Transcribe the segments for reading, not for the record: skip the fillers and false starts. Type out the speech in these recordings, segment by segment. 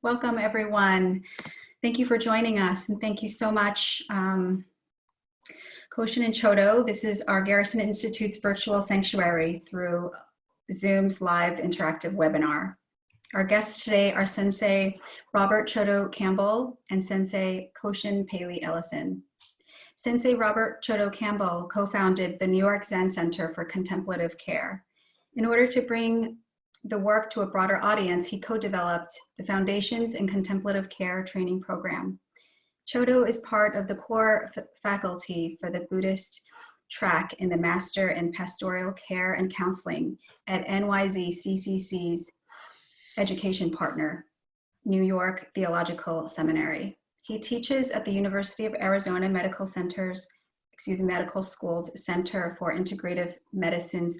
Welcome, everyone. Thank you for joining us, and thank you so much, Koshin and Chodo. This is our Garrison Institute's virtual sanctuary through Zoom's live interactive webinar. Our guests today are Sensei Robert Chodo Campbell and Sensei Koshin Paley Ellison. Sensei Robert Chodo Campbell co-founded the New York Zen Center for Contemplative Care. In order to bring the work to a broader audience, he co-developed the Foundations in Contemplative Care Training Program. Chodo is part of the core faculty for the Buddhist Track in the Master in Pastoral Care and Counseling at NYZCCC's education partner, New York Theological Seminary. He teaches at the University of Arizona Medical Schools Center for Integrative Medicine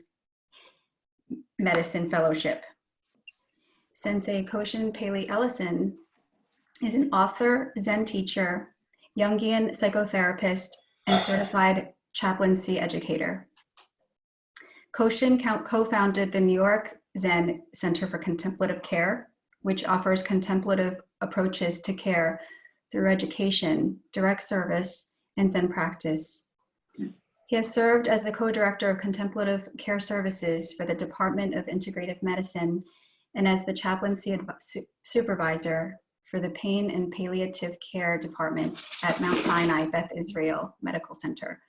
Fellowship. Sensei Koshin Paley Ellison is an author, Zen teacher, Jungian psychotherapist, and certified chaplaincy educator. Koshin co-founded the New York Zen Center for Contemplative Care, which offers contemplative approaches to care through education, direct service, and Zen practice. He has served as the co-director of Contemplative Care Services for the Department of Integrative Medicine and as the chaplaincy supervisor for the Pain and Palliative Care Department at Mount Sinai Beth Israel Medical Center,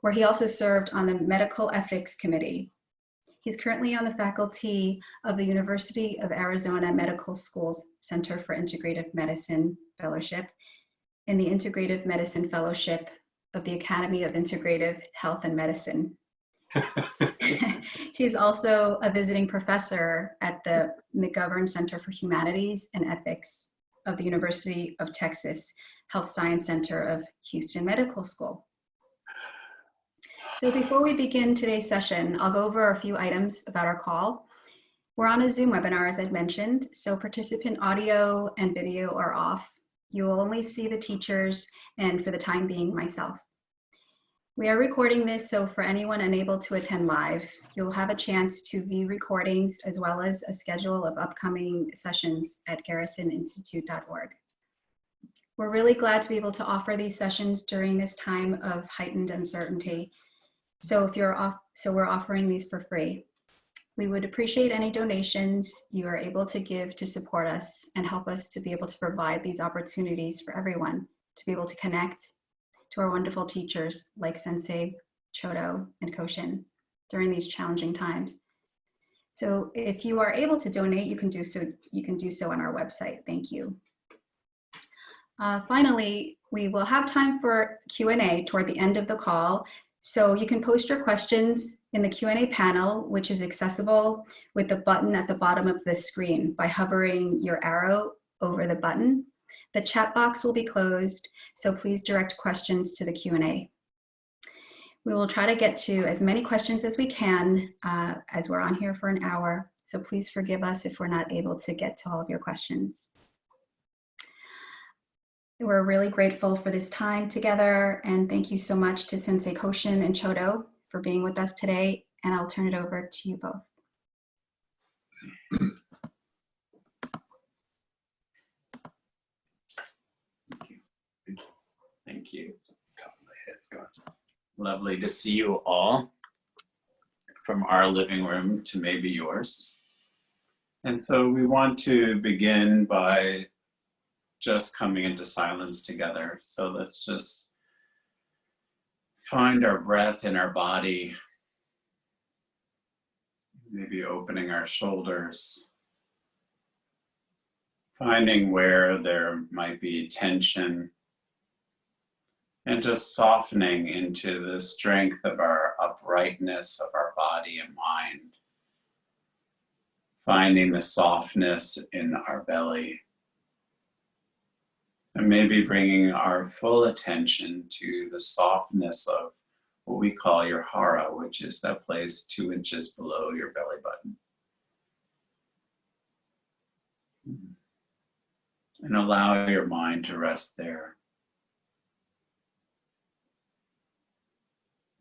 where he also served on the Medical Ethics Committee. He's currently on the faculty of the University of Arizona Medical Schools Center for Integrative Medicine Fellowship and the Integrative Medicine Fellowship of the Academy of Integrative Health and Medicine. He's also a visiting professor at the McGovern Center for Humanities and Ethics of the University of Texas Health Science Center of Houston Medical School. So before we begin today's session, I'll go over a few items about our call. We're on a Zoom webinar, as I'd mentioned, so participant audio and video are off. You will only see the teachers and, for the time being, myself. We are recording this, so for anyone unable to attend live, you'll have a chance to view recordings as well as a schedule of upcoming sessions at garrisoninstitute.org. We're really glad to be able to offer these sessions during this time of heightened uncertainty. So we're offering these for free. We would appreciate any donations you are able to give to support us and help us to be able to provide these opportunities for everyone to be able to connect to our wonderful teachers like Sensei Chodo and Koshin during these challenging times. So if you are able to donate, you can do so on our website. Thank you. Finally, we will have time for Q&A toward the end of the call. So you can post your questions in the Q&A panel, which is accessible with the button at the bottom of the screen by hovering your arrow over the button. The chat box will be closed, so please direct questions to the Q&A. We will try to get to as many questions as we can as we're on here for an hour, so please forgive us if we're not able to get to all of your questions. We're really grateful for this time together, and thank you so much to Sensei Koshin and Chodo for being with us today, and I'll turn it over to you both. Thank you. Top of my head's gone. Lovely to see you all from our living room to maybe yours. And so we want to begin by just coming into silence together. So let's just find our breath in our body, maybe opening our shoulders, finding where there might be tension, and just softening into the strength of our uprightness of our body and mind. Finding the softness in our belly. And maybe bringing our full attention to the softness of what we call your hara, which is that place 2 inches below your belly button. And allow your mind to rest there.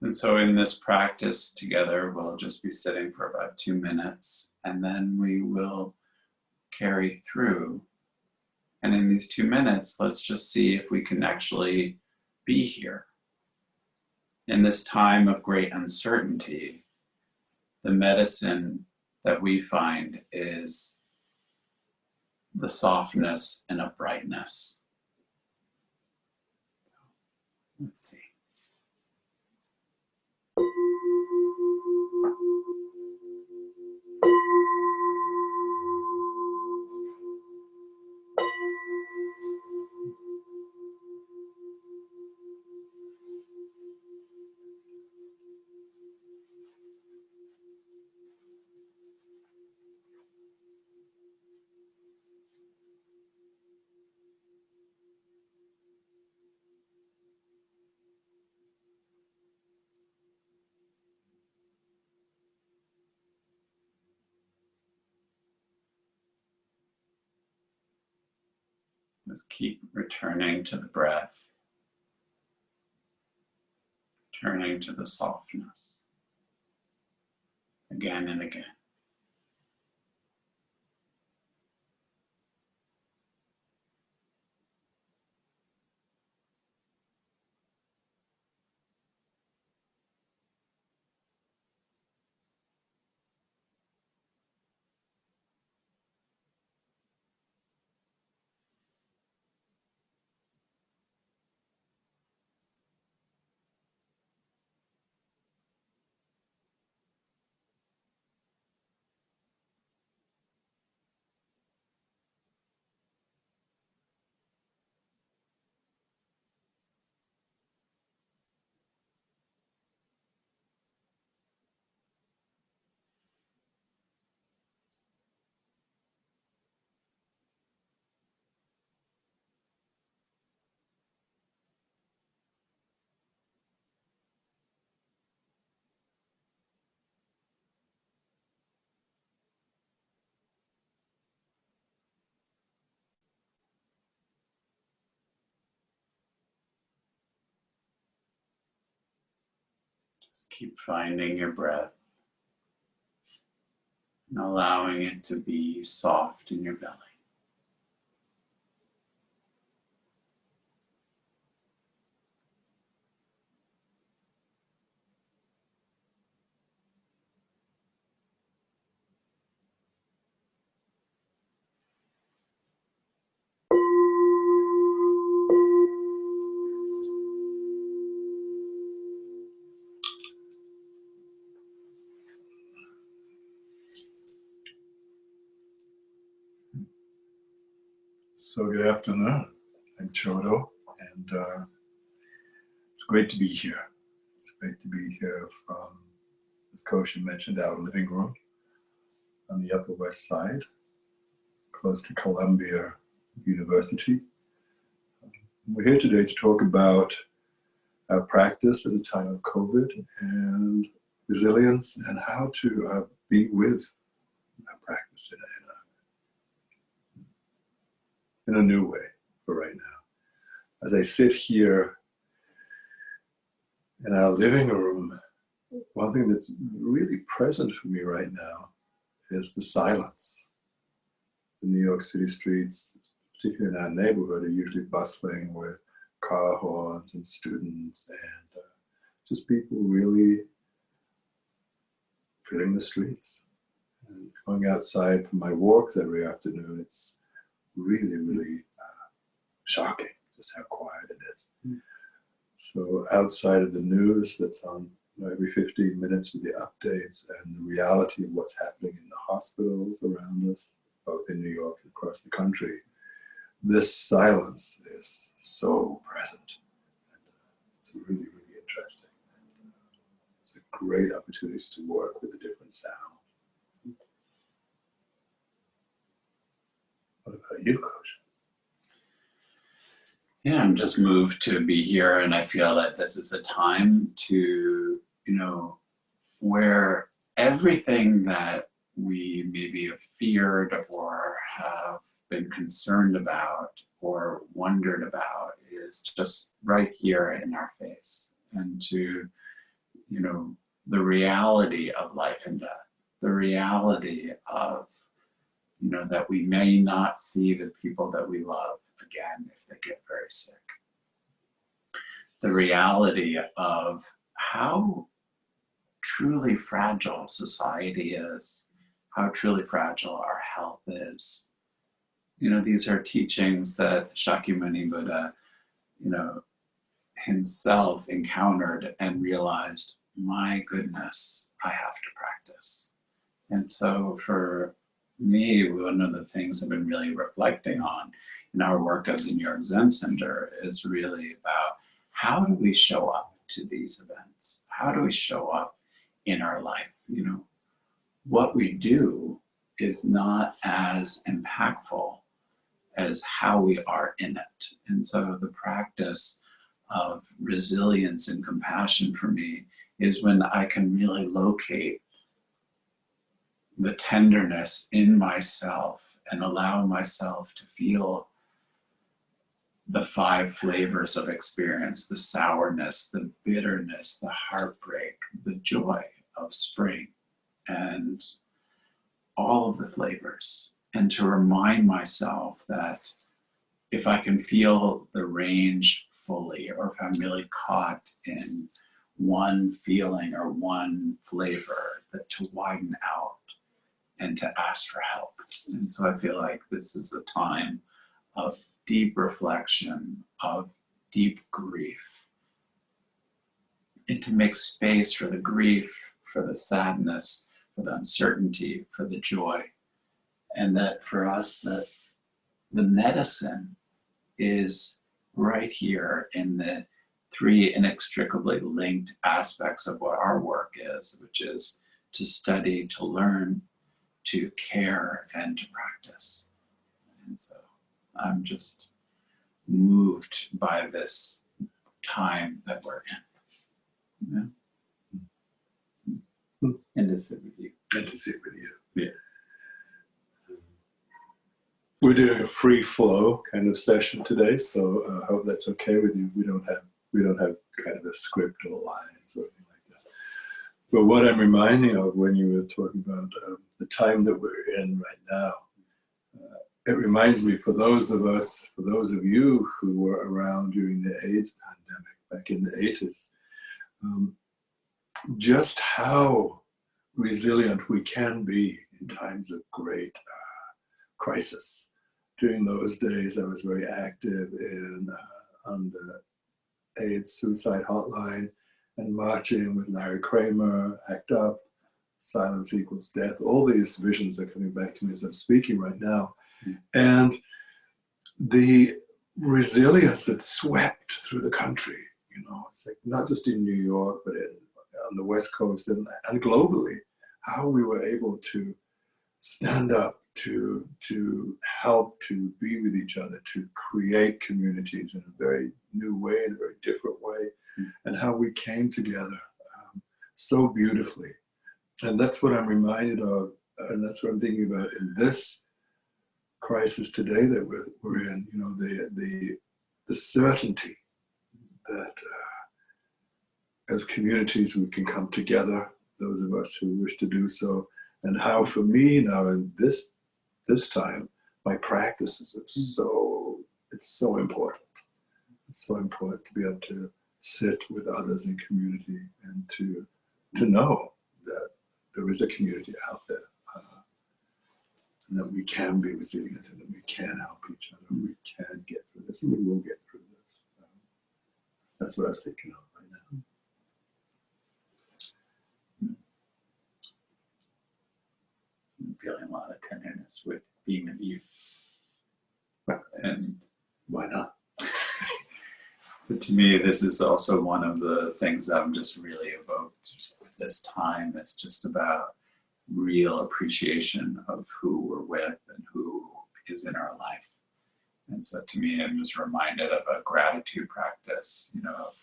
And so in this practice together, we'll just be sitting for about 2 minutes, and then we will carry through And in these 2 minutes, let's just see if we can actually be here. In this time of great uncertainty, the medicine that we find is the softness and uprightness. Let's see. Just keep returning to the breath, returning to the softness again and again. Just keep finding your breath and allowing it to be soft in your belly. So good afternoon. I'm Chodo, and it's great to be here. It's great to be here from, as Koshin mentioned, our living room on the Upper West Side, close to Columbia University. We're here today to talk about our practice at a time of COVID and resilience and how to be with our practice in a new way for right now. As I sit here in our living room, one thing that's really present for me right now is the silence. The New York City streets, particularly in our neighborhood, are usually bustling with car horns and students and just people really filling the streets. And going outside for my walks every afternoon, it's really, really shocking just how quiet it is. So outside of the news that's on every 15 minutes with the updates and the reality of what's happening in the hospitals around us, both in New York and across the country, this silence is so present. And, it's really, really interesting. And, it's a great opportunity to work with a different sound. What about you, Coach? Yeah, I'm just moved to be here, and I feel that this is a time to, where everything that we maybe have feared or have been concerned about or wondered about is just right here in our face. And to, the reality of life and death, the reality of, you know, that we may not see the people that we love again if they get very sick. The reality of how truly fragile society is, how truly fragile our health is. You know, these are teachings that Shakyamuni Buddha, you know, himself encountered and realized, my goodness, I have to practice. And so for me, one of the things I've been really reflecting on in our work at the York Zen Center is really about how do we show up to these events? How do we show up in our life? You know, what we do is not as impactful as how we are in it. And so the practice of resilience and compassion for me is when I can really locate the tenderness in myself and allow myself to feel the 5 flavors of experience, the sourness, the bitterness, the heartbreak, the joy of spring, and all of the flavors. And to remind myself that if I can feel the range fully, or if I'm really caught in one feeling or one flavor, that to widen out and to ask for help. And so I feel like this is a time of deep reflection, of deep grief, and to make space for the grief, for the sadness, for the uncertainty, for the joy. And that for us, that the medicine is right here in the 3 inextricably linked aspects of what our work is, which is to study, to learn, to care, and to practice. And so I'm just moved by this time that we're in. Yeah. And to sit with you. And to sit with you. Yeah. We're doing a free flow kind of session today, so I hope that's okay with you. We don't have kind of a script or lines or anything like that. But what I'm reminding of when you were talking about the time that we're in right now, it reminds me, for those of you who were around during the AIDS pandemic back in the 80s, just how resilient we can be in times of great crisis. During those days, I was very active on the AIDS suicide hotline and marching with Larry Kramer, ACT UP, Silence Equals Death. All these visions are coming back to me as I'm speaking right now. And the resilience that swept through the country, you know, it's like not just in New York, but on the West Coast and globally, how we were able to stand up, to help, to be with each other, to create communities in a very new way, in a very different way, and how we came together so beautifully. And that's what I'm reminded of, and that's what I'm thinking about in this crisis today that we're in. You know, the certainty that as communities we can come together, those of us who wish to do so, and how for me now in this time, my practices are it's so important. It's so important to be able to sit with others in community and to know that there is a community out there. And that we can be resilient, and that we can help each other, and we can get through this, and we will get through this. That's what I was thinking of right now. I'm feeling a lot of tenderness with being with you. And Why not? but to me, this is also one of the things that I'm just really evoked with this time. It's just about real appreciation of who we're with and who is in our life. And so to me, I'm just reminded of a gratitude practice, you know, of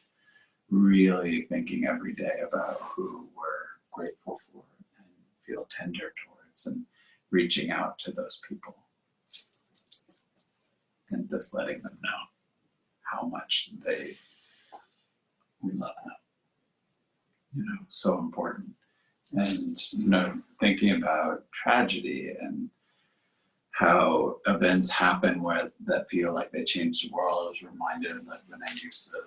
really thinking every day about who we're grateful for and feel tender towards, and reaching out to those people and just letting them know how much we love them. You know, so important. And, you know, thinking about tragedy and how events happen that feel like they change the world. I was reminded of like when I used to live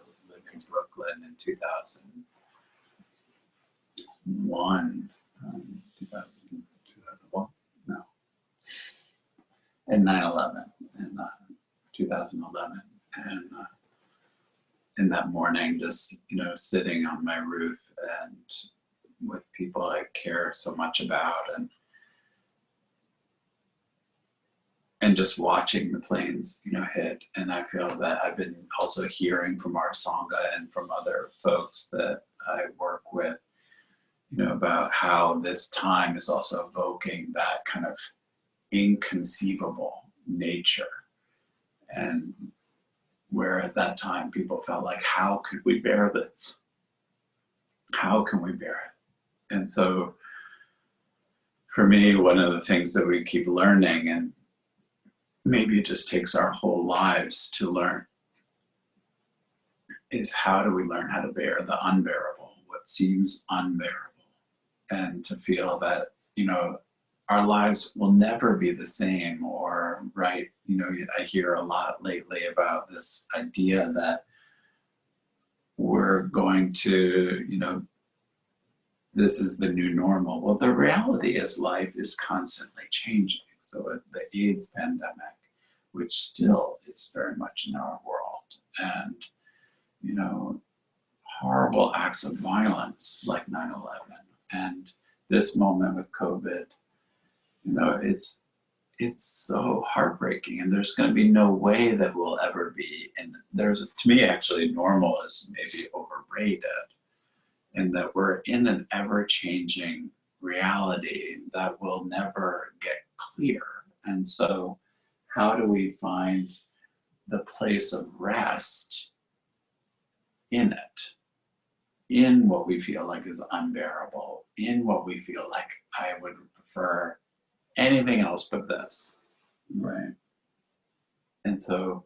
in Brooklyn in 2001, 2001? No. And 9/11 in 2011. And in that morning, just, sitting on my roof and with people I care so much about, and just watching the planes, hit. And I feel that I've been also hearing from our Sangha and from other folks that I work with, about how this time is also evoking that kind of inconceivable nature. And where at that time people felt like, how could we bear this? How can we bear it? And so for me, one of the things that we keep learning, and maybe it just takes our whole lives to learn, is how do we learn how to bear the unbearable, what seems unbearable, and to feel that, our lives will never be the same, or, right, I hear a lot lately about this idea that we're going to, this is the new normal. Well, the reality is life is constantly changing. So the AIDS pandemic, which still is very much in our world, and, horrible acts of violence like 9/11, and this moment with COVID, it's so heartbreaking, and there's going to be no way that we'll ever be. And to me, actually, normal is maybe overrated, in that we're in an ever-changing reality that will never get clear. And so how do we find the place of rest in it, in what we feel like is unbearable, in what we feel like I would prefer anything else but this, right? And so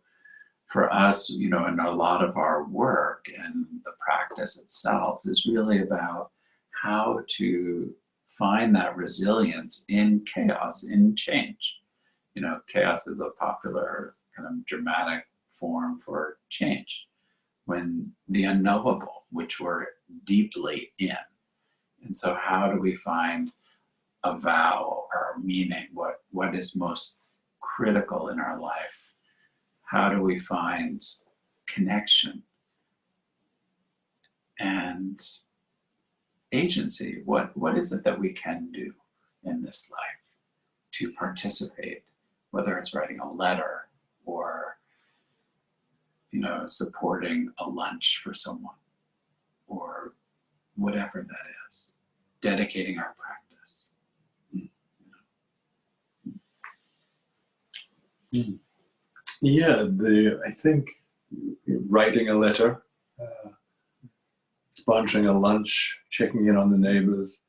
for us, in a lot of our work and the practice itself is really about how to find that resilience in chaos, in change. Chaos is a popular kind of dramatic form for change, when the unknowable, which we're deeply in. And so how do we find a vow or a meaning, what is most critical in our life? How do we find connection and agency? What is it that we can do in this life to participate, whether it's writing a letter or, supporting a lunch for someone, or whatever that is, dedicating our practice. Yeah, I think writing a letter, sponsoring a lunch, checking in on the neighbors,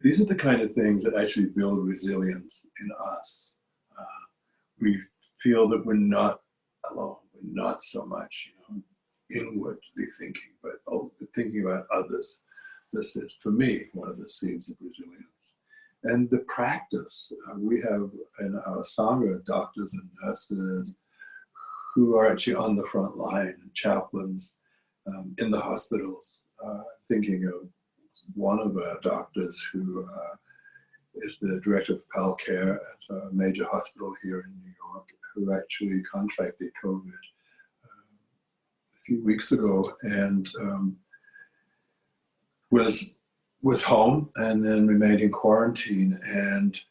these are the kind of things that actually build resilience in us. We feel that we're not alone, we're not so much, inwardly thinking, but thinking about others. This is, for me, one of the seeds of resilience. And the practice, we have in our Sangha doctors and nurses who are actually on the front line, and chaplains in the hospitals. Thinking of one of our doctors who is the director of Pastoral Care at a major hospital here in New York, who actually contracted COVID a few weeks ago, and was home and then remained in quarantine, and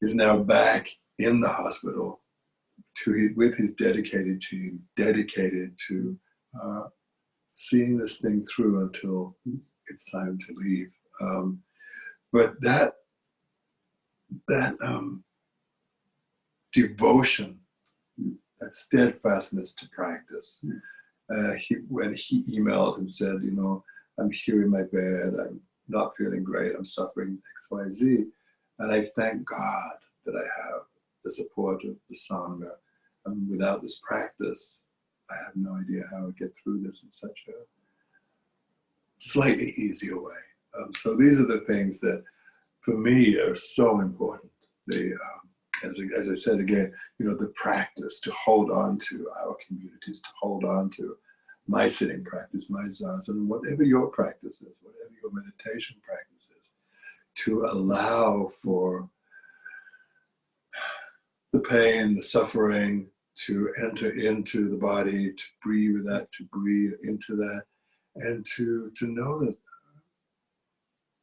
is now back in the hospital with his dedicated team, dedicated to seeing this thing through until it's time to leave. But that devotion, that steadfastness to practice. When he emailed and said, I'm here in my bed, I'm not feeling great, I'm suffering XYZ, and I thank God that I have the support of the Sangha. Without this practice, I have no idea how I get through this in such a slightly easier way. So these are the things that, for me, are so important. as I said again, the practice to hold on to our communities, to hold on to my sitting practice, my zazen, and whatever your practice is, whatever your meditation practice is, to allow for the pain, the suffering, to enter into the body, to breathe with that, to breathe into that, and to know that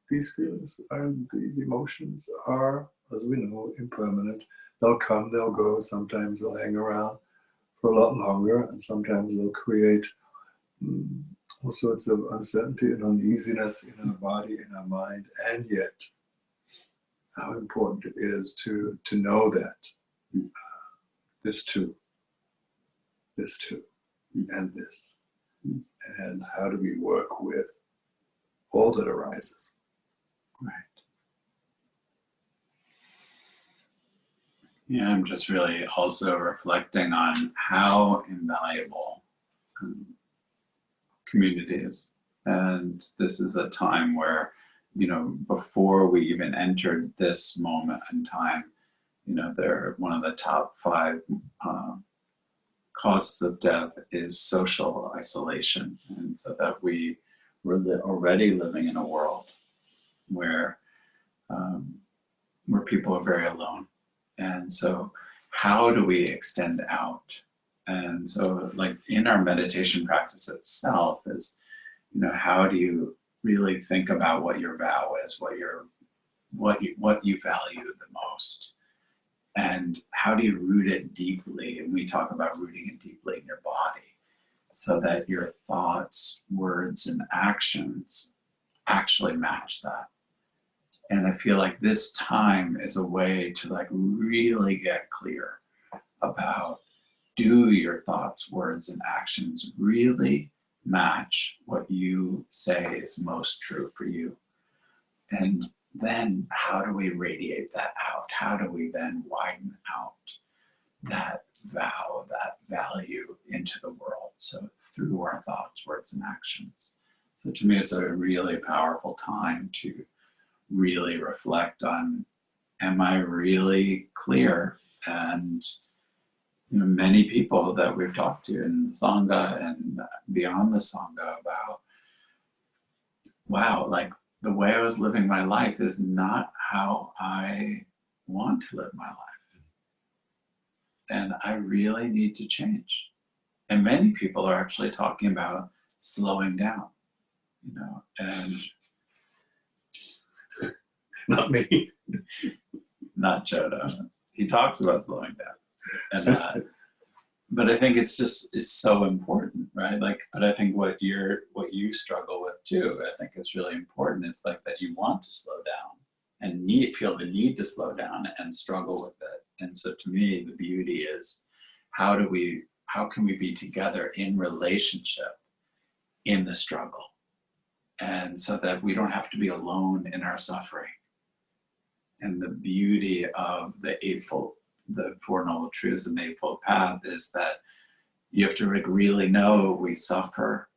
these feelings these emotions are, as we know, impermanent. They'll come, they'll go. Sometimes they'll hang around for a lot longer, and sometimes they'll create all sorts of uncertainty and uneasiness in our body, in our mind. And yet, how important it is to know that this too, and this. And how do we work with all that arises? Right. Yeah, I'm just really also reflecting on how invaluable community is. And this is a time where, before we even entered this moment in time, they're one of the top 5 causes of death is social isolation. And so that we're already living in a world where people are very alone. And so how do we extend out? And so like in our meditation practice itself is, how do you really think about what your vow is, what you value the most? And how do you root it deeply? And we talk about rooting it deeply in your body so that your thoughts, words, and actions actually match that. And I feel like this time is a way to like really get clear about, do your thoughts, words, and actions really match what you say is most true for you? And then how do we radiate that out? How do we then widen out that vow, that value into the world? So through our thoughts, words, and actions. So to me, it's a really powerful time to really reflect on, am I really clear? And many people that we've talked to in the Sangha and beyond the Sangha about, wow, like the way I was living my life is not how I want to live my life. And I really need to change. And many people are actually talking about slowing down, and not me. Not Chodo. He talks about slowing down. And but I think it's so important, right? Like, but I think what you struggle with too, I think is really important, is like that you want to slow down and feel the need to slow down and struggle with it. And so to me, the beauty is how can we be together in relationship in the struggle? And so that we don't have to be alone in our suffering. And the beauty of the Four Noble Truths and the Eightfold Path is that you have to really know we suffer,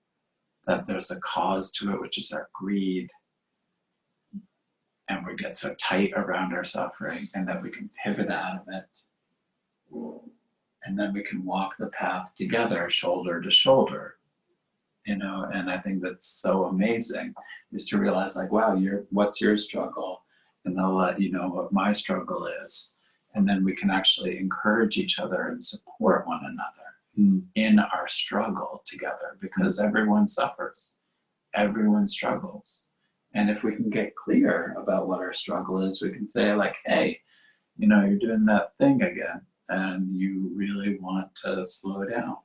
that there's a cause to it, which is our greed. And we get so tight around our suffering, and that we can pivot out of it. And then we can walk the path together, shoulder to shoulder. And I think that's so amazing, is to realize like, wow, what's your struggle? And I'll let you know what my struggle is. And then we can actually encourage each other and support one another in our struggle together, because everyone suffers, everyone struggles. And if we can get clear about what our struggle is, we can say like, hey, you're doing that thing again, and you really want to slow down,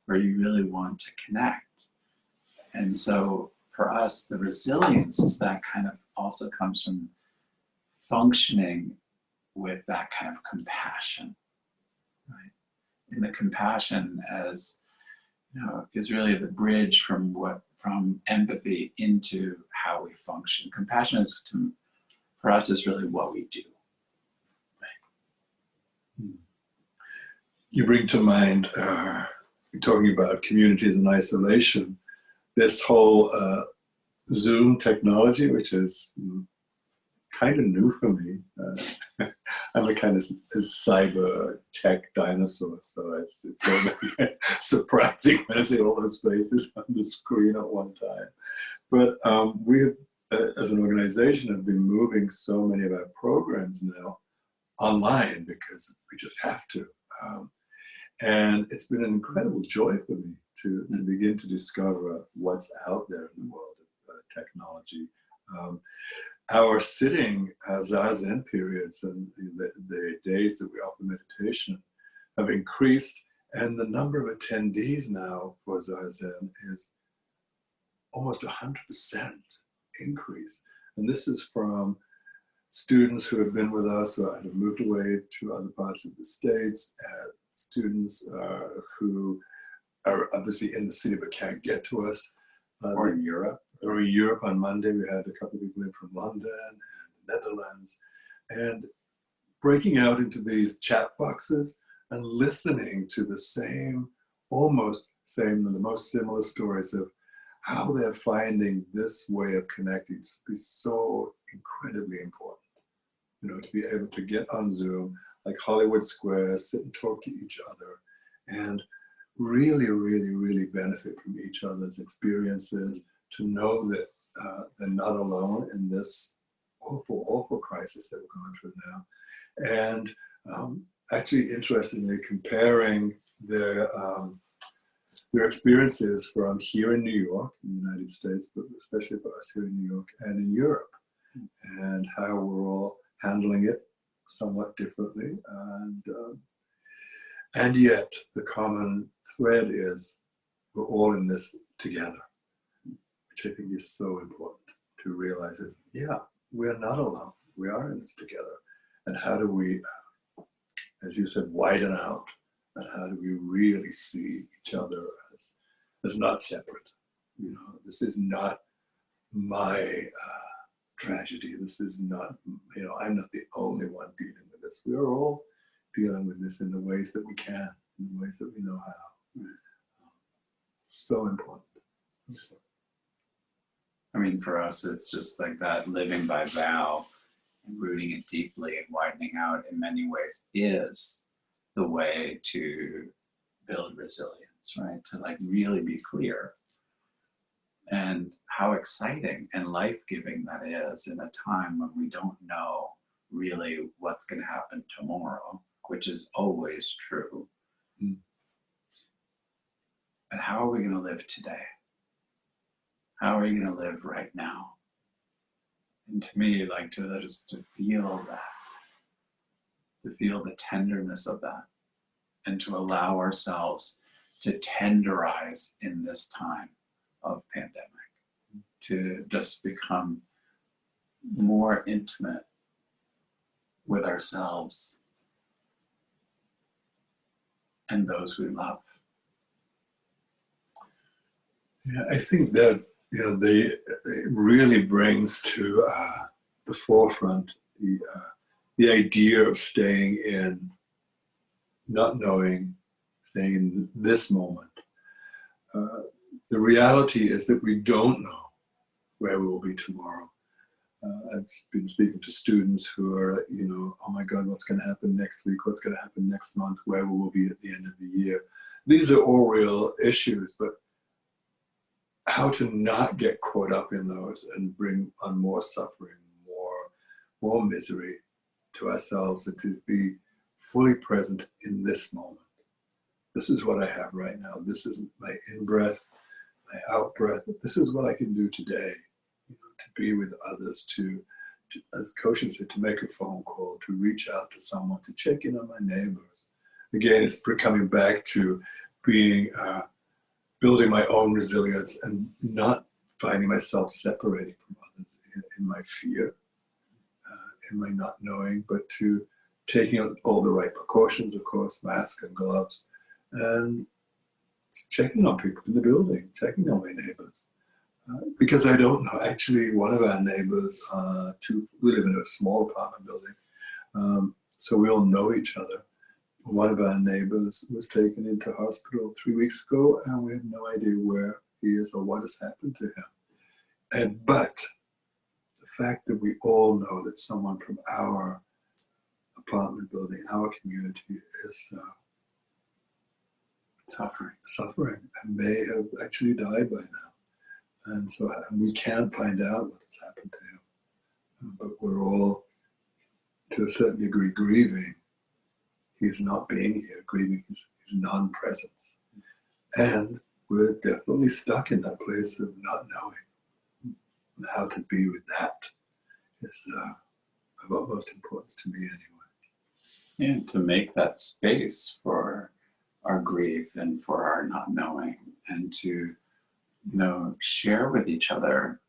or you really want to connect. And so for us, the resilience is that kind of also comes from functioning with that kind of compassion, right? And the compassion as, is really the bridge from empathy into how we function. Compassion for us is really what we do. Right? You bring to mind, you're talking about communities in isolation, this whole Zoom technology, which has kind of new for me. I'm a kind of a cyber tech dinosaur, so it's all surprising when I see all those faces on the screen at one time. But we have, as an organization, have been moving so many of our programs now online because we just have to. And it's been an incredible joy for me to begin to discover what's out there in the world of technology. Our sitting Zazen periods and the days that we offer meditation have increased, and the number of attendees now for Zazen is almost 100% increase. And this is from students who have been with us or have moved away to other parts of the States, students who are obviously in the city but can't get to us. Or in Europe. Or in Europe. On Monday, we had a couple of people in from London and the Netherlands, and breaking out into these chat boxes and listening to the same, almost same, and the most similar stories of how they're finding this way of connecting to be so incredibly important. You know, to be able to get on Zoom, like Hollywood Square, sit and talk to each other, and really, really, really benefit from each other's experiences, to know that they're not alone in this awful, awful crisis that we're going through now. And actually, interestingly, comparing their experiences from here in New York, in the United States, but especially for us here in New York and in Europe, and how we're all handling it somewhat differently. And yet, the common thread is we're all in this together, which I think is so important to realize that, yeah, we're not alone. We are in this together. And how do we, as you said, widen out? And how do we really see each other as not separate? You know, this is not my tragedy. This is not, you know, I'm not the only one dealing with this. We are all dealing with this in the ways that we can, in the ways that we know how. So important. I mean, for us, it's just like that living by vow and rooting it deeply and widening out in many ways is the way to build resilience, right? To like really be clear. And how exciting and life-giving that is in a time when we don't know really what's going to happen tomorrow, which is always true. But how are we going to live today? How are you going to live right now? And to me, like to feel that, to feel the tenderness of that, and to allow ourselves to tenderize in this time of pandemic, to just become more intimate with ourselves and those we love. Yeah, I think that, you know, it really brings to the forefront the idea of staying in, not knowing, staying in this moment. The reality is that we don't know where we will be tomorrow. I've been speaking to students who are, you know, oh my God, what's going to happen next week? What's going to happen next month? Where will we be at the end of the year? These are all real issues, but how to not get caught up in those and bring on more suffering, more misery to ourselves, and to be fully present in this moment. This is what I have right now. This is my in-breath, my out-breath. This is what I can do today, you know, to be with others, to, as Koshin said, to make a phone call, to reach out to someone, to check in on my neighbors. Again, it's coming back to being, building my own resilience and not finding myself separating from others in my fear, in my not knowing, but to taking all the right precautions, of course, mask and gloves, and checking on people in the building, checking on my neighbors. Because I don't know, actually one of our neighbors, we live in a small apartment building, so we all know each other. One of our neighbors was taken into hospital 3 weeks ago, and we have no idea where he is or what has happened to him. But the fact that we all know that someone from our apartment building, our community is suffering and may have actually died by now. And so we can't find out what has happened to him. But we're all, to a certain degree, grieving he's not being here, grieving his non-presence. And we're definitely stuck in that place of not knowing. And how to be with that is of utmost importance to me anyway. And to make that space for our grief and for our not knowing, and to, share with each other.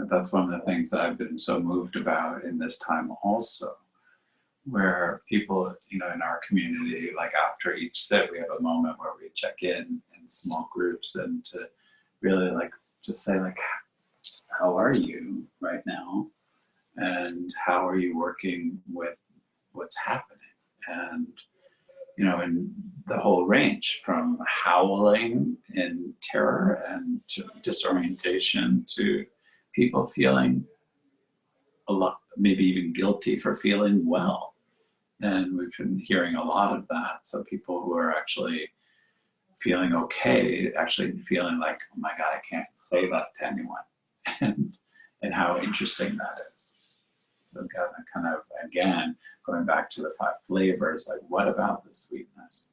That's one of the things that I've been so moved about in this time also, where people, in our community, like after each sit, we have a moment where we check in small groups, and to really just say how are you right now? And how are you working with what's happening? And, in the whole range from howling in terror and to disorientation, to people feeling a lot, maybe even guilty for feeling well. And we've been hearing a lot of that. So people who are actually feeling okay, actually feeling like, oh my God, I can't say that to anyone. And how interesting that is. So kind of, again, going back to the 5 flavors, what about the sweetness,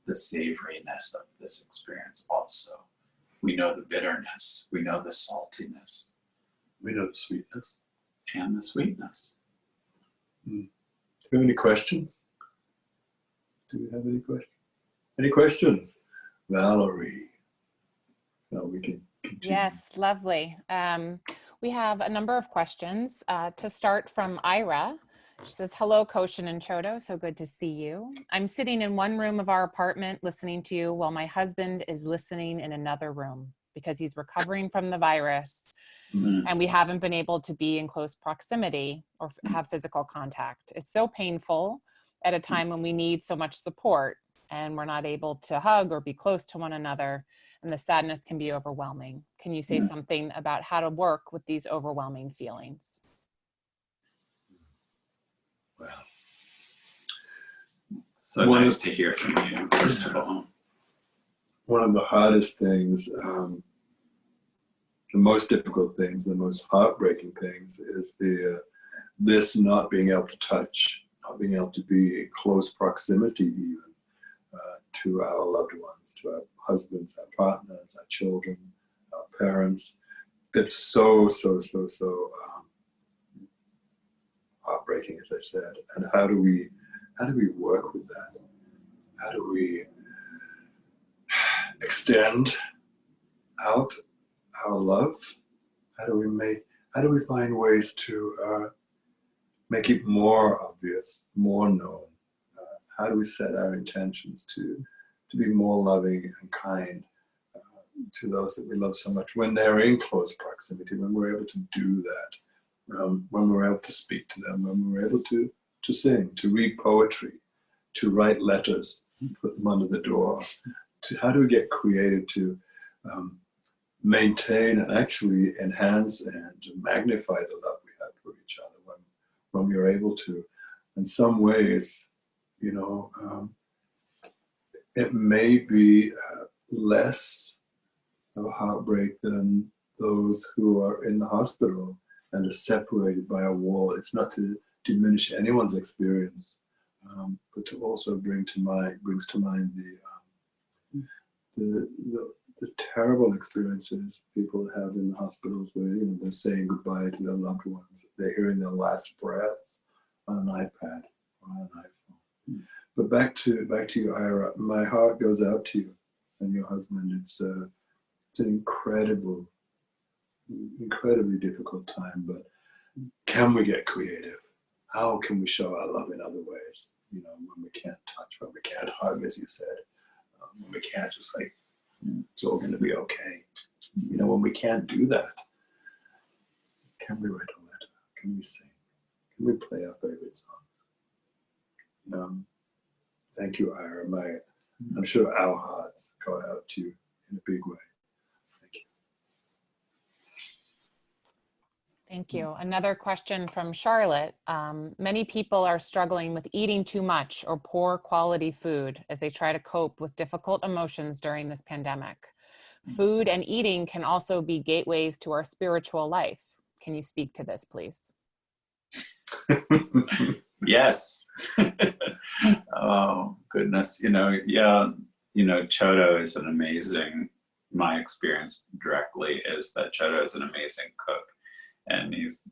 the savoriness of this experience also? We know the bitterness, we know the saltiness. We know the sweetness. And the sweetness. Do you have any questions? Do we have any questions? Any questions? Valerie. No, we can continue. Yes, lovely. We have a number of questions. To start from Ira. She says, hello, Koshin and Chodo. So good to see you. I'm sitting in one room of our apartment listening to you while my husband is listening in another room because he's recovering from the virus. And we haven't been able to be in close proximity or have physical contact. It's so painful at a time when we need so much support and we're not able to hug or be close to one another. And the sadness can be overwhelming. Can you say something about how to work with these overwhelming feelings? Well, so nice to hear from you, first of all. One of the hardest things, the most difficult things, the most heartbreaking things is this not being able to touch, not being able to be in close proximity even to our loved ones, to our husbands, our partners, our children, our parents. It's so heartbreaking, as I said. And how do we work with that? How do we extend out our love? How do we find ways to make it more obvious, more known? How do we set our intentions to be more loving and kind to those that we love so much when they're in close proximity, when we're able to do that, when we're able to speak to them, when we're able to sing, to read poetry, to write letters, put them under the door? How do we get creative to maintain and actually enhance and magnify the love we have for each other when we're able to? In some ways, it may be less of a heartbreak than those who are in the hospital and are separated by a wall. It's not to diminish anyone's experience, but to also brings to mind the terrible experiences people have in the hospitals where they're saying goodbye to their loved ones. They're hearing their last breaths on an iPad or on an iPhone. But back to you, Ira. My heart goes out to you and your husband. It's an incredibly difficult time. But can we get creative? How can we show our love in other ways? When we can't touch, when we can't hug, as you said, when we can't just it's all going to be okay. When we can't do that, can we write a letter? Can we sing? Can we play our favorite songs? Thank you, Ira. I'm sure our hearts go out to you in a big way. Thank you. Thank you. Another question from Charlotte. Many people are struggling with eating too much or poor quality food as they try to cope with difficult emotions during this pandemic. Food and eating can also be gateways to our spiritual life. Can you speak to this, please? Yes. Oh, goodness. Chodo is an amazing, my experience directly is that Chodo is an amazing cook. And he's,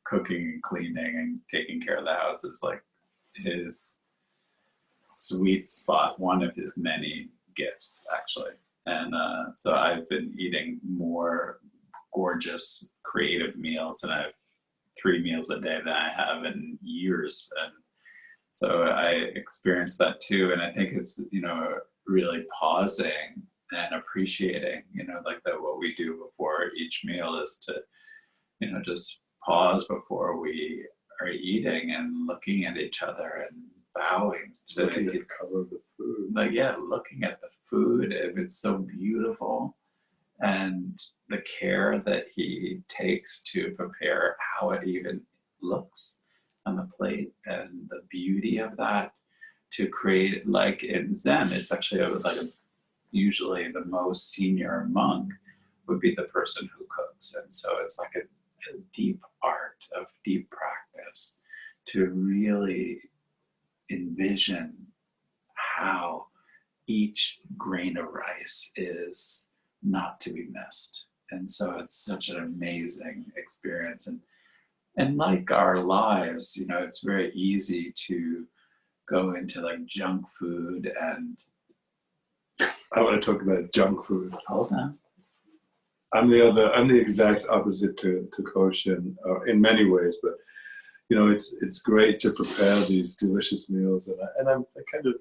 cooking and cleaning and taking care of the house is like his sweet spot, one of his many gifts, actually. And so I've been eating more gorgeous, creative meals, and I have 3 meals a day than I have in years. And so I experienced that too. And I think it's, really pausing and appreciating, like that what we do before each meal is to, just pause before we are eating and looking at each other and bowing to Looking at the color of the food. Like, yeah, looking at the food, it's so beautiful. And the care that he takes to prepare how it even looks on the plate and the beauty of that to create, like in Zen, it's actually usually the most senior monk would be the person who cooks. And so it's like a deep art of deep practice to really envision how each grain of rice is not to be missed. And so it's such an amazing experience. And like our lives, it's very easy to go into like junk food. And I want to talk about junk food. hold on. I'm the exact opposite to Koshin in many ways, but it's great to prepare these delicious meals, and I'm kind of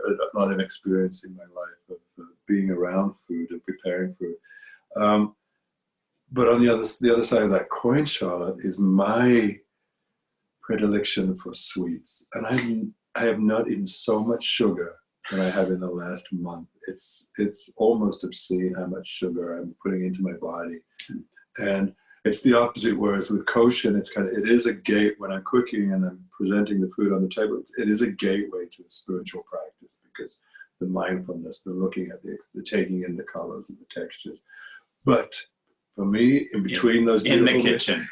have a lot of experience in my life of being around food and preparing food. But on the other side of that coin, Charlotte, is my predilection for sweets, and I have not eaten so much sugar than I have in the last month. It's almost obscene how much sugar I'm putting into my body, and it's the opposite. Whereas with Koshin, it is a gate when I'm cooking and I'm presenting the food on the table. It is a gateway to the spiritual practice, because the mindfulness, the looking at the taking in the colors and the textures. But for me, in between those in the beautiful kitchen,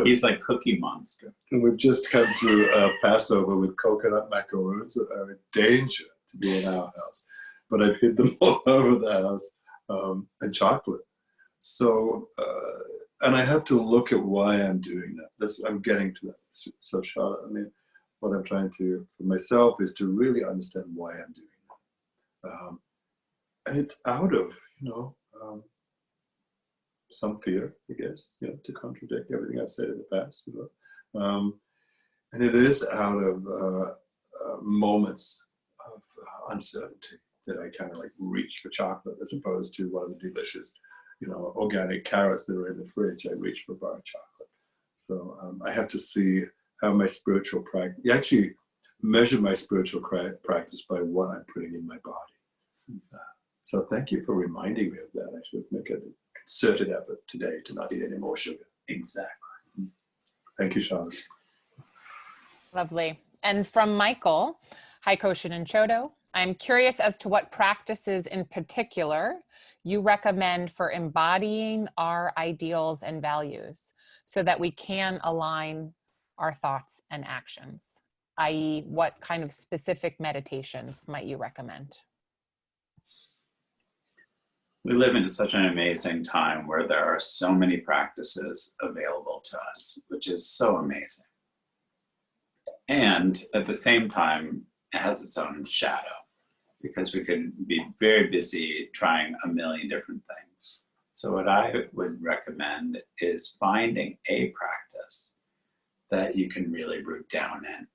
he's like Cookie Monster. And we've just come through Passover with coconut macaroons that are a danger to be in our house, but I've hid them all over the house, and chocolate. So, and I have to look at why I'm doing that. I'm getting to that. So, Charlotte, what I'm trying to, for myself, is to really understand why I'm doing that. And it's out of, some fear, I guess, to contradict everything I've said in the past, and it is out of moments of uncertainty that I kind of like reach for chocolate, as opposed to one of the delicious, organic carrots that are in the fridge. I reach for bar chocolate. So I have to see how my spiritual practice, you actually measure my spiritual practice by what I'm putting in my body. So thank you for reminding me of that. I should make a concerted effort today to not eat any more sugar. Exactly. Thank you, Charlotte. Lovely. And from Michael, hi Koshin and Chodo. I'm curious as to what practices in particular you recommend for embodying our ideals and values so that we can align our thoughts and actions, i.e., what kind of specific meditations might you recommend? We live in such an amazing time where there are so many practices available to us, which is so amazing. And at the same time, it has its own shadow, because we could be very busy trying a million different things. So what I would recommend is finding a practice that you can really root down in,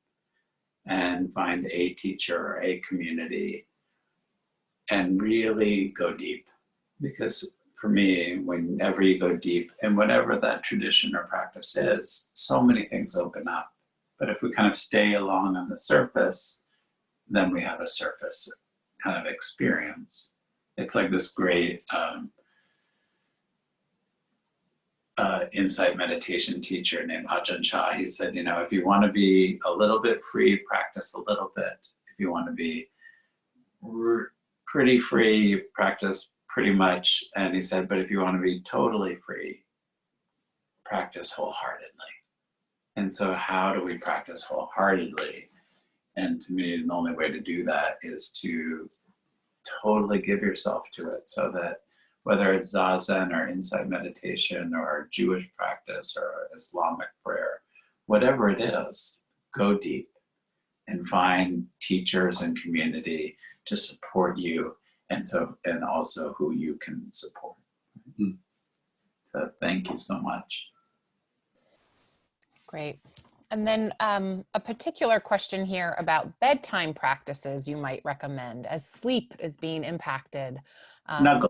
and find a teacher or a community and really go deep. Because for me, whenever you go deep in whatever that tradition or practice is, so many things open up. But if we kind of stay along on the surface, then we have a surface kind of experience. It's like this great insight meditation teacher named Ajahn Chah. He said, you know, if you want to be a little bit free, practice a little bit. If you want to be pretty free, practice pretty much. And he said, but if you want to be totally free, practice wholeheartedly. And so how do we practice wholeheartedly? And to me, the only way to do that is to totally give yourself to it, so that whether it's Zazen or insight meditation or Jewish practice or Islamic prayer, whatever it is, go deep and find teachers and community to support you, and also who you can support. Mm-hmm. So thank you so much. Great. And then a particular question here about bedtime practices you might recommend as sleep is being impacted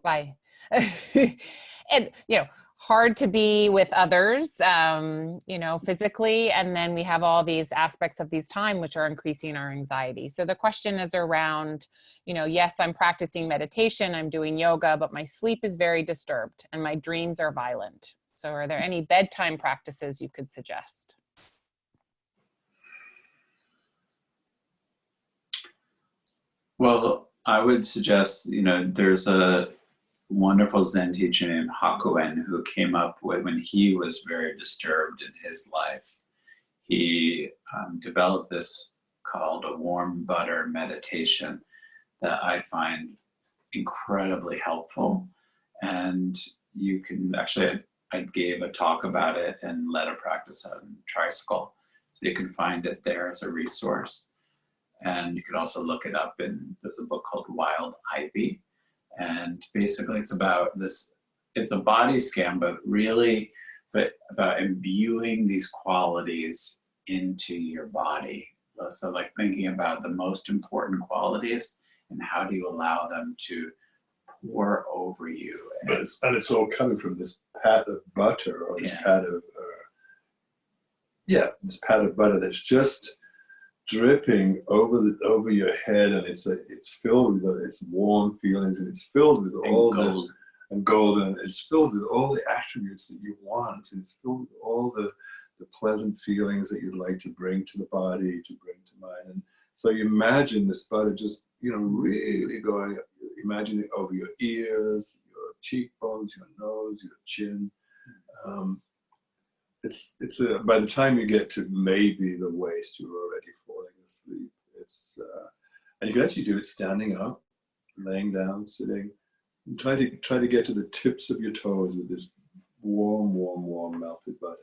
by, and, you know, hard to be with others, you know, physically. And then we have all these aspects of these time, which are increasing our anxiety. So the question is around, you know, yes, I'm practicing meditation, I'm doing yoga, but my sleep is very disturbed and my dreams are violent. So are there any bedtime practices you could suggest? Well, I would suggest, you know, there's a wonderful Zen teacher named Hakuen who came up with, when he was very disturbed in his life, he developed this called a warm butter meditation that I find incredibly helpful. And you can actually, I gave a talk about it and led a practice on Tricycle. So you can find it there as a resource. And you can also look it up there's a book called Wild Ivy. And basically it's about this, it's a body scan, but about imbuing these qualities into your body. So like thinking about the most important qualities and how do you allow them to pour over you. And it's all coming from this pat of butter, or this pat of, this pat of butter that's just dripping over your head, and it's filled with its warm feelings, and it's filled with golden. It's filled with all the attributes that you want, and it's filled with all the pleasant feelings that you'd like to bring to the body, to bring to mind. And so you imagine this butter just, you know, really going, imagine it over your ears, your cheekbones, your nose, your chin. By the time you get to maybe the waist, you're already falling asleep. And you can actually do it standing up, laying down, sitting, and try to get to the tips of your toes with this warm melted butter.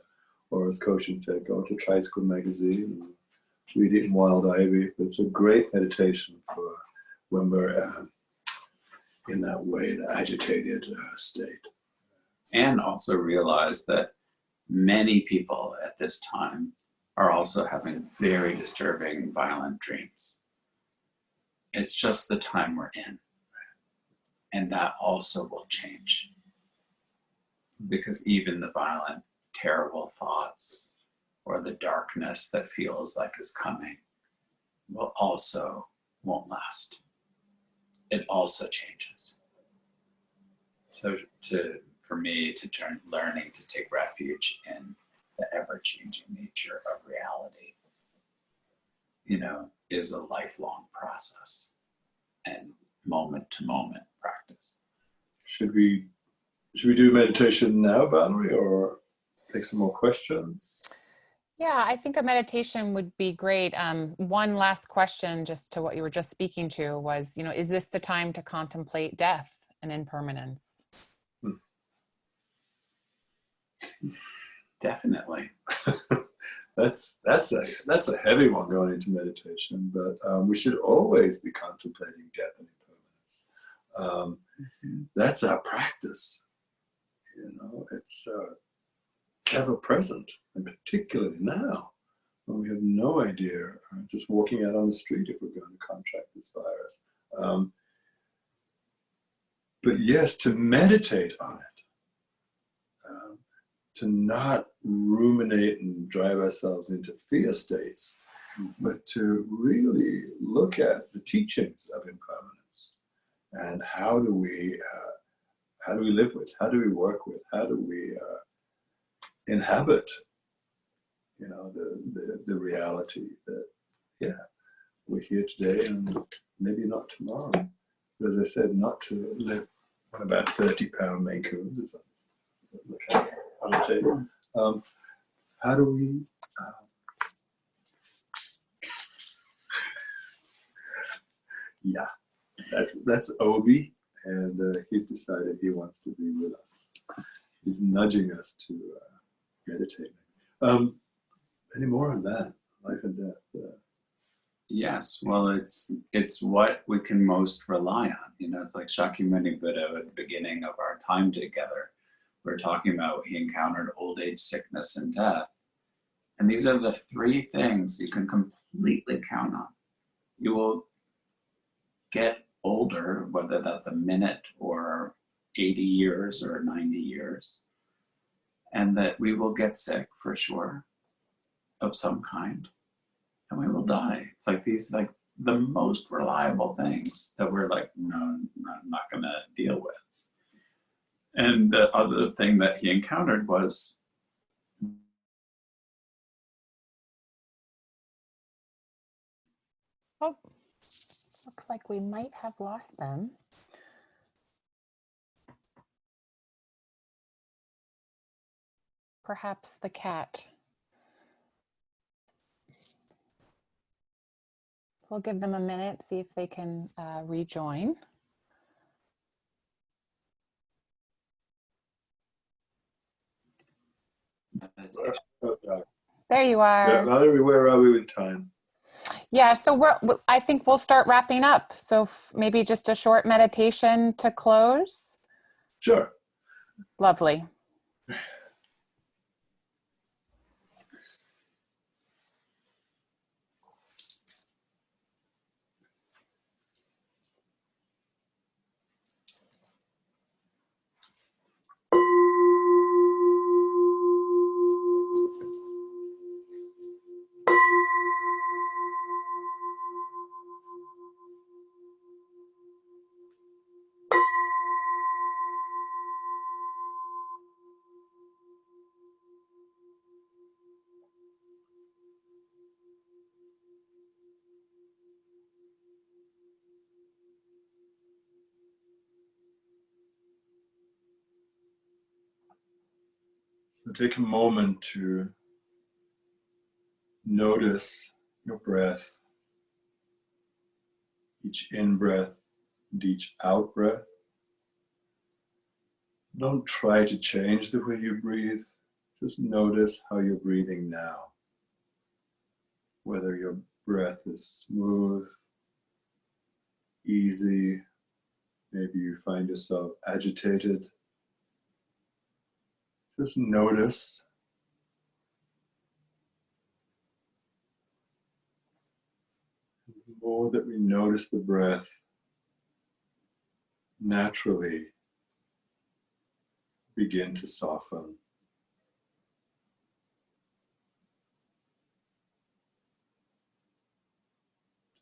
Or as Koshin said, go to Tricycle magazine and read it in Wild Ivy. It's a great meditation for when we're in that way, the agitated state. And also realize that many people at this time are also having very disturbing, violent dreams. It's just the time we're in. And that also will change. Because even the violent, terrible thoughts or the darkness that feels like is coming won't last. It also changes. So for me to turn learning to take refuge in the ever-changing nature of reality, you know, is a lifelong process and moment-to-moment practice. Should we do meditation now, Valerie, or take some more questions? Yeah, I think a meditation would be great. One last question, just to what you were just speaking to, was, you know, is this the time to contemplate death and impermanence? Definitely. That's a heavy one going into meditation, but we should always be contemplating death and impermanence. That's our practice. You know, it's ever present, and particularly now, when we have no idea, just walking out on the street, if we're going to contract this virus. But yes, to meditate on it, to not ruminate and drive ourselves into fear states, but to really look at the teachings of impermanence and how do we live with, how do we work with, how do we inhabit, the reality that, yeah, we're here today and maybe not tomorrow. But as I said, not to live on about 30-pound Maine Coons, as I look at on the table. How do we yeah, that's Obi, and he's decided he wants to be with us. He's nudging us to meditate. Any more on that, life and death? Yes, well, it's what we can most rely on. It's like Shakyamuni Buddha at the beginning of our time together. We're talking about he encountered old age, sickness, and death. And these are the three things you can completely count on. You will get older, whether that's a minute or 80 years or 90 years, and that we will get sick for sure of some kind, and we will die. It's like these, like the most reliable things that we're like, no, I'm not gonna deal with. And the other thing that he encountered was Oh, looks like we might have lost them. Perhaps the cat. We'll give them a minute, see if they can rejoin. There you are. Yeah, Valerie, where are we in time? Yeah, so I think we'll start wrapping up. So maybe just a short meditation to close. Sure. Lovely. So take a moment to notice your breath, each in-breath and each out-breath. Don't try to change the way you breathe. Just notice how you're breathing now. Whether your breath is smooth, easy, maybe you find yourself agitated. Just notice. The more that we notice the breath, naturally begin to soften.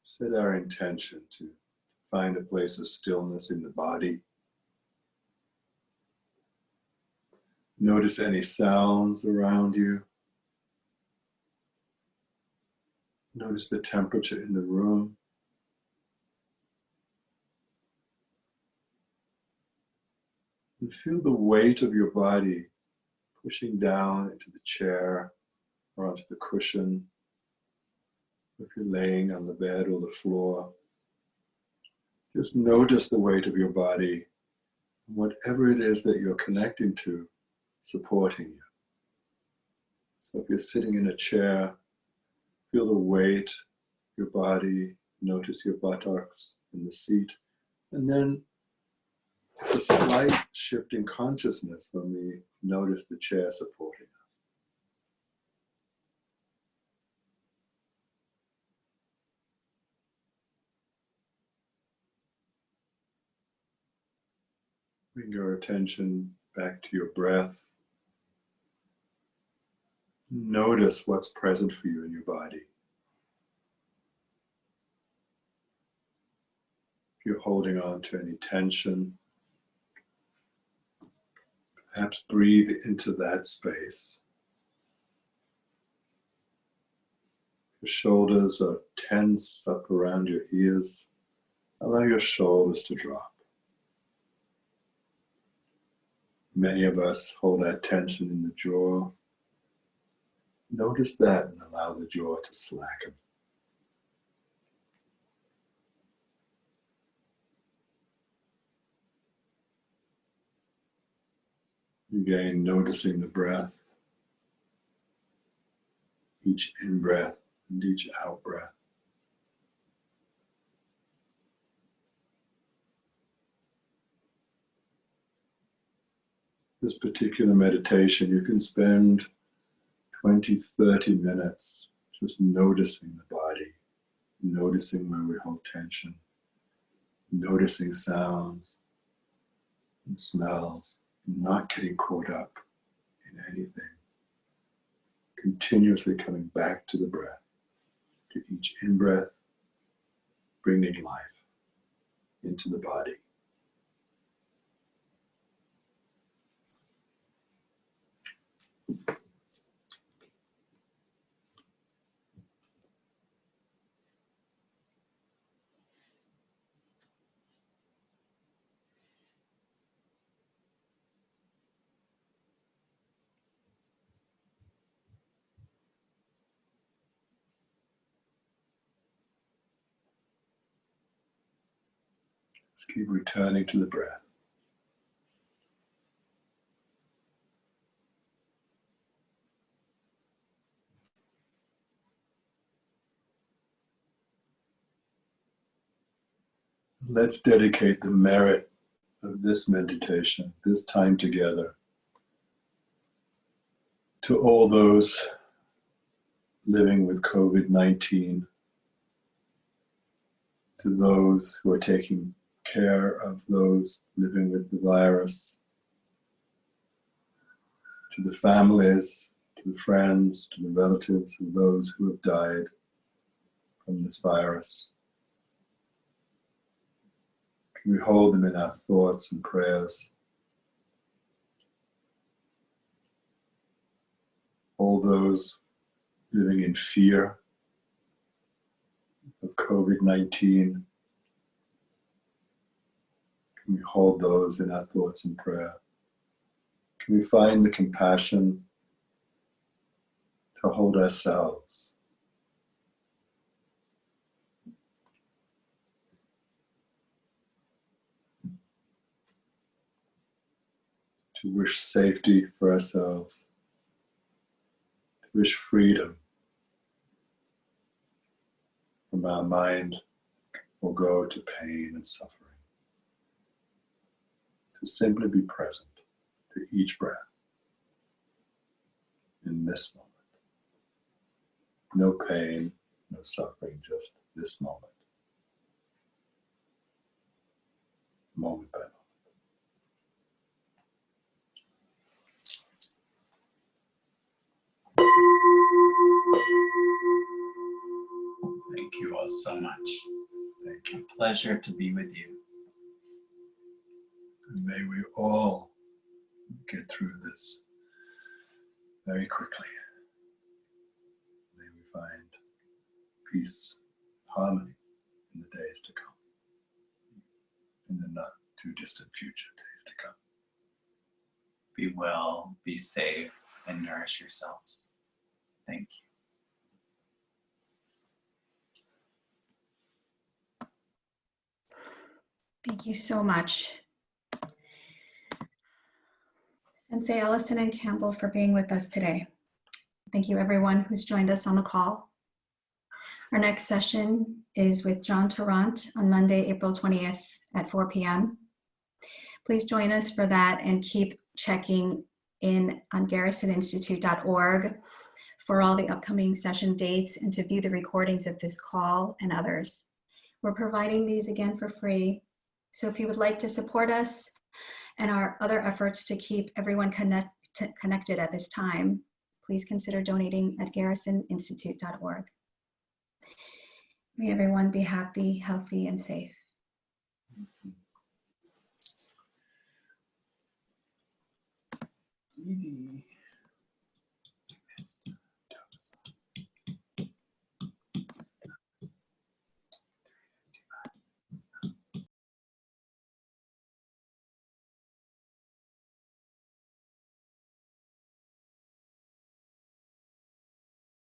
Set our intention to find a place of stillness in the body. Notice any sounds around you. Notice the temperature in the room. And feel the weight of your body pushing down into the chair or onto the cushion. If you're laying on the bed or the floor, just notice the weight of your body, whatever it is that you're connecting to, supporting you. So if you're sitting in a chair, feel the weight of your body, notice your buttocks in the seat, and then a slight shift in consciousness when we notice the chair supporting us. Bring your attention back to your breath. Notice what's present for you in your body. If you're holding on to any tension, perhaps breathe into that space. Your shoulders are tense up around your ears. Allow your shoulders to drop. Many of us hold our tension in the jaw. Notice that and allow the jaw to slacken. Again, noticing the breath, each in-breath and each out-breath. This particular meditation, you can spend 20, 30 minutes just noticing the body, noticing where we hold tension, noticing sounds and smells, not getting caught up in anything. Continuously coming back to the breath, to each in-breath, bringing life into the body. Just keep returning to the breath. Let's dedicate the merit of this meditation, this time together, to all those living with COVID-19, to those who are taking care of those living with the virus, to the families, to the friends, to the relatives of those who have died from this virus. Can we hold them in our thoughts and prayers? All those living in fear of COVID-19, can we hold those in our thoughts and prayer? Can we find the compassion to hold ourselves? To wish safety for ourselves, to wish freedom from our mind will go to pain and suffering. To simply be present to each breath in this moment. No pain, no suffering, just this moment. Moment by moment. Thank you all so much. Thank you. Pleasure to be with you. And may we all get through this very quickly. May we find peace, harmony in the days to come, in the not too distant future days to come. Be well, be safe, and nourish yourselves. Thank you. Thank you so much, Sensei Ellison and Campbell, for being with us today. Thank you everyone who's joined us on the call. Our next session is with John Tarrant on Monday, April 20th at 4 p.m. Please join us for that and keep checking in on garrisoninstitute.org for all the upcoming session dates and to view the recordings of this call and others. We're providing these again for free. So if you would like to support us and our other efforts to keep everyone connected at this time, please consider donating at garrisoninstitute.org. May everyone be happy, healthy, and safe. Mm-hmm.